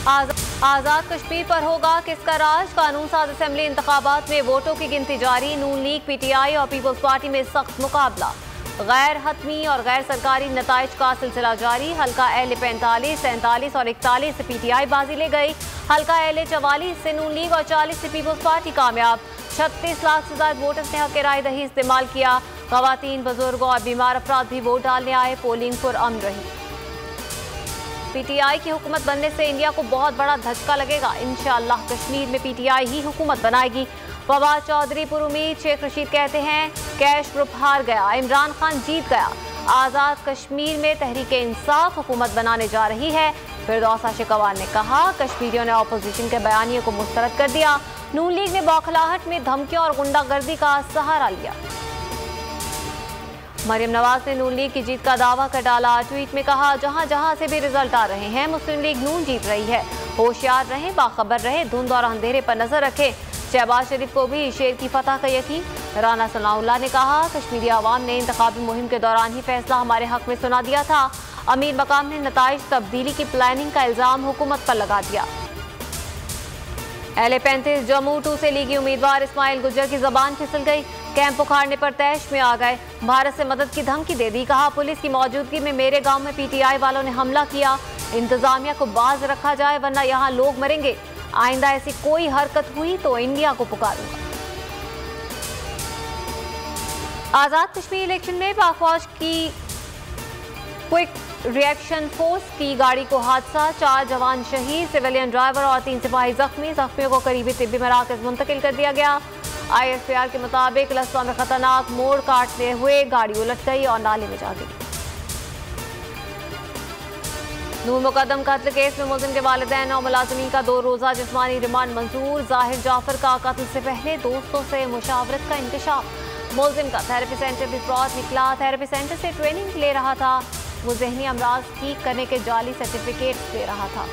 आज़ाद कश्मीर पर होगा किसका राज। कानून साज असेंबली इंतखाबात में वोटों की गिनती जारी। नून लीग, PTI और पीपल्स पार्टी में सख्त मुकाबला। गैर हतमी और गैर सरकारी नताइज का सिलसिला जारी। हल्का LA 45, 47 और 41 से PTI बाजी ले गई। हल्का LA 44 से नून लीग और 40 से पीपल्स पार्टी कामयाब। 36 लाख से ज्यादा वोटर्स ने हक राय दही इस्तेमाल किया। खवातीन, बुजुर्ग और बीमार अफराद भी वोट डालने आए। पोलिंग पुरअमन रही। PTI की हुकूमत बनने से इंडिया को बहुत बड़ा धचका लगेगा। इंशाअल्लाह कश्मीर में PTI ही हुकूमत बनाएगी। फवाद चौधरी पुरुमीद। शेख रशीद कहते हैं कैश ग्रुप हार गया, इमरान खान जीत गया। आज़ाद कश्मीर में तहरीक इंसाफ हुकूमत बनाने जा रही है। फिरदौसा शिकवार ने कहा कश्मीरियों ने अपोजिशन के बयानिए को मुस्तरद कर दिया। नून लीग ने बौखलाहट में धमकियों और गुंडागर्दी का सहारा लिया। मरियम नवाज ने नून लीग की जीत का दावा कर डाला। ट्वीट में कहा जहां जहां से भी रिजल्ट आ रहे हैं मुस्लिम लीग नून जीत रही है। होशियार रहें, बाखबर रहे, धुंध और अंधेरे पर नजर रखें। शहबाज शरीफ को भी शेर की फतह का यकीन। राना सनाउल्लाह ने कहा कश्मीरी आवाम ने इंतखाबी मुहिम के दौरान ही फैसला हमारे हक में सुना दिया था। अमीर मकाम ने नताइज तब्दीली की प्लानिंग का इल्जाम हुकूमत पर लगा दिया। LA 35 जम्मू 2 से लीगी उम्मीदवार इस्माइल गुज्जर की जबान फिसल गई। कैंप उखाड़ने पर तैश में आ गए। भारत से मदद की धमकी दे दी। कहा पुलिस की मौजूदगी में मेरे गांव में PTI वालों ने हमला किया। इंतजामिया को बाज रखा जाए वरना यहाँ लोग मरेंगे। आइंदा ऐसी कोई हरकत हुई तो इंडिया को पुकारूंगा। आजाद कश्मीर इलेक्शन में पाक फौज की क्विक रिएक्शन फोर्स की गाड़ी को हादसा। 4 जवान शहीद, सिविलियन ड्राइवर और 3 सिपाही जख्मी। जख्मियों को करीबी तिब्बी मराकज मुंतकिल कर दिया गया। ISPR के मुताबिक लस्वा में खतरनाक मोड़ काटते हुए गाड़ी उलट गई और नाले में जा गिरी। नूर मुकदम कत्ल केस में मुलजिम के वालिदैन और मुलाजिमीन का 2 रोजा जिस्मानी रिमांड मंजूर। जाहिर जाफर का कत्ल से पहले दोस्तों से मुशावरत का इंकशाफ। मुलजिम का थेरेपी सेंटर भी फ्रॉड निकला। थेरेपी सेंटर से ट्रेनिंग ले रहा था। वो ज़हनी अमराज ठीक करने के जाली सर्टिफिकेट दे रहा था।